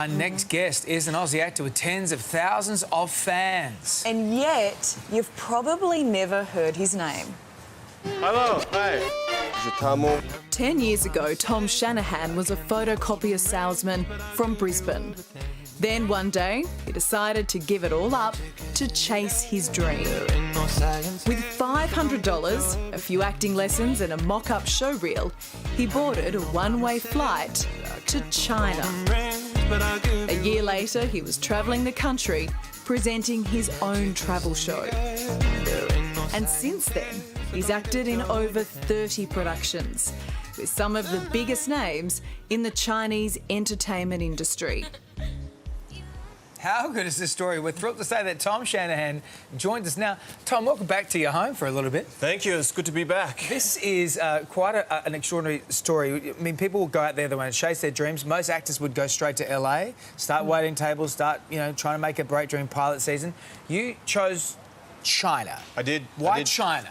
Our next guest is an Aussie actor with tens of thousands of fans. And yet, you've probably never heard his name. Hello, hey. 10 years ago, Tom Shanahan was a photocopier salesman from Brisbane. Then one day, he decided to give it all up to chase his dream. With $500, a few acting lessons and a mock-up show reel, he boarded a one-way flight to China. A year later, he was travelling the country, presenting his own travel show. And since then, he's acted in over 30 productions, with some of the biggest names in the Chinese entertainment industry. How good is this story? We're thrilled to say that Tom Shanahan joins us now. Tom, welcome back to your home for a little bit. Thank you, it's good to be back. This is quite an extraordinary story. I mean, people will go out there, they want to chase their dreams. Most actors would go straight to LA, start waiting tables, start, trying to make a break during pilot season. You chose China. I did. Why China?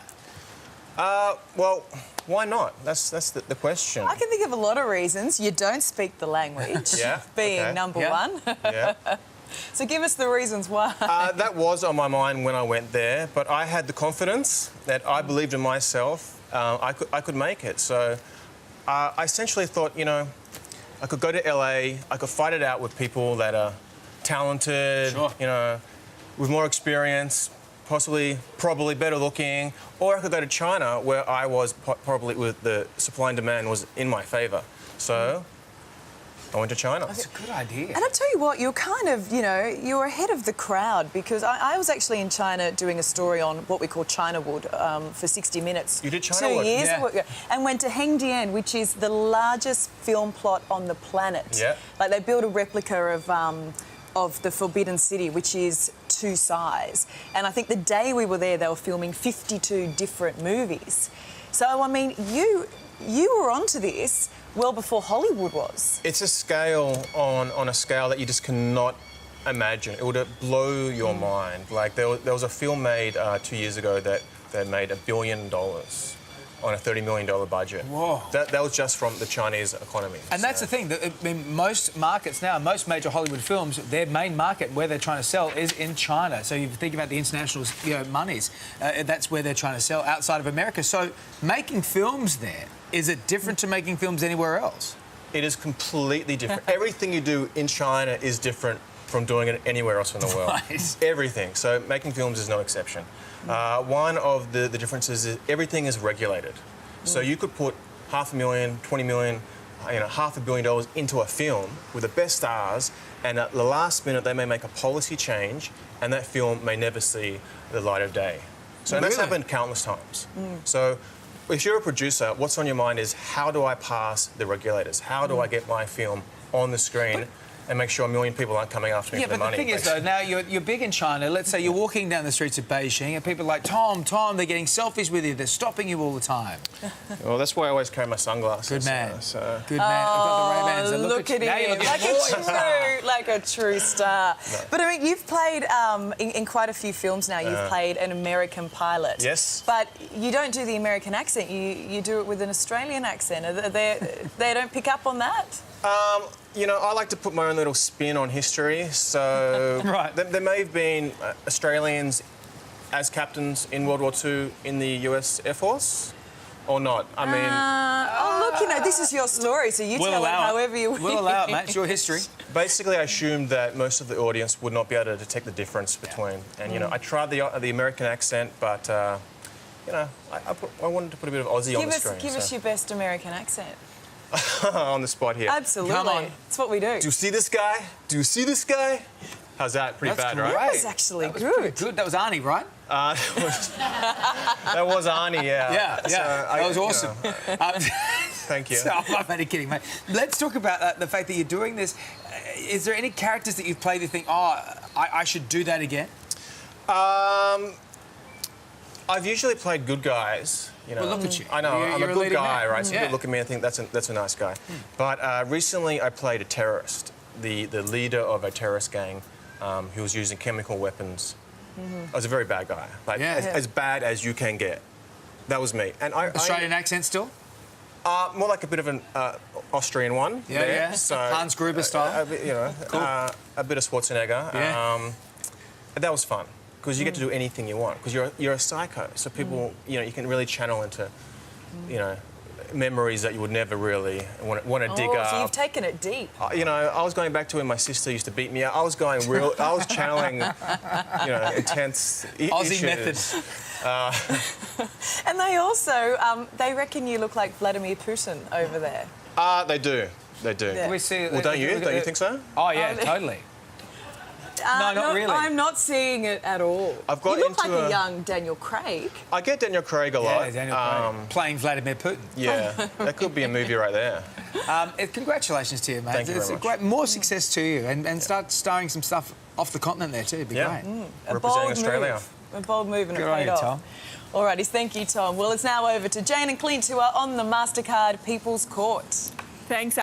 Well, why not? That's the question. I can think of a lot of reasons. You don't speak the language, being number one. Yeah. So give us the reasons why. That was on my mind when I went there, but I had the confidence that I believed in myself. I could make it. So I essentially thought, I could go to LA, I could fight it out with people that are talented, sure. With more experience, probably better looking, or I could go to China where I was probably with the supply and demand was in my favour. So I went to China. That's a good idea. And I tell you what, you're kind of, you were ahead of the crowd, because I was actually in China doing a story on what we call Chinawood for 60 Minutes. You did Chinawood? 2 years Yeah. ago, and went to Hengdian, which is the largest film plot on the planet. Yeah. Like, they built a replica of the Forbidden City, which is 2 size. And I think the day we were there, they were filming 52 different movies. So, I mean, you were onto this well before Hollywood was. It's a scale on a scale that you just cannot imagine. It would blow your mind. Like, there was a film made 2 years ago that made $1 billion on a $30 million budget. Whoa. That was just from the Chinese economy. And that's the thing. I mean, most markets now, most major Hollywood films, their main market where they're trying to sell is in China. So you think about the international, monies, that's where they're trying to sell outside of America. So making films there, is it different to making films anywhere else? It is completely different. Everything you do in China is different from doing it anywhere else in the world. Right. Everything. So making films is no exception. One of the differences is everything is regulated. So you could put $500,000, $20 million, $500 million into a film with the best stars, and at the last minute they may make a policy change, and that film may never see the light of day. So that's happened countless times. So if you're a producer, what's on your mind is, how do I pass the regulators? How do I get my film on the screen and make sure 1 million people aren't coming after me for the money? Yeah, but the thing is, though, now you're big in China. Let's say you're walking down the streets of Beijing and people are like, Tom, they're getting selfies with you. They're stopping you all the time. Well, that's why I always carry my sunglasses. Good man. Good man. I've got the Ray-Bans. And Look at him, like a true star. No. But I mean, you've played in quite a few films now. You've played an American pilot. Yes. But you don't do the American accent. You do it with an Australian accent. They don't pick up on that? I like to put my own little spin on history. So right. there may have been Australians as captains in World War II in the US Air Force, or not. I mean... look, this is your story, so you tell it however you will. We'll allow it, mate. It's your history. Basically, I assumed that most of the audience would not be able to detect the difference between. And, I tried the American accent, but, I wanted to put a bit of Aussie on the screen. Give us your best American accent. On the spot here. Absolutely. Come on. It's what we do. Do you see this guy? Do you see this guy? How's that? Pretty bad, right? That was actually good. That was Arnie, right? That was Arnie, yeah. Yeah, that was awesome. Thank you. I'm only kidding, mate. Let's talk about the fact that you're doing this. Is there any characters that you've played that you think, I should do that again? I've usually played good guys. Well, look at you. I know, I'm a good guy, right? So yeah. people look at me and think that's a nice guy. But recently I played a terrorist, the leader of a terrorist gang who was using chemical weapons. I was a very bad guy, as bad as you can get. That was me. And Australian accent still? More like a bit of an Austrian one. Yeah, there. yeah. So, Hans Gruber style. A bit, a bit of Schwarzenegger. Yeah. That was fun because you get to do anything you want because you're a psycho. So people, you can really channel into, memories that you would never really want to dig up. So you've taken it deep. I was going back to when my sister used to beat me up. I was channeling, intense Aussie issues. methods. And they also, they reckon you look like Vladimir Putin over there. They do. Yeah. We see. Well, don't you think so? Oh yeah, totally. No, not really. I'm not seeing it at all. I've got you look like into a young Daniel Craig. I get Daniel Craig a lot. Yeah, Daniel Craig. Playing Vladimir Putin. Yeah, that could be a movie right there. Congratulations to you, mate. Thank you very It's much. great. More success to you, and start starring some stuff off the continent there too. It'd be great. A Representing bold Australia. move. A bold move and Good it on paid you, off. Tom. Alrighty, thank you, Tom. Well, it's now over to Jane and Clint, who are on the MasterCard People's Court. Thanks,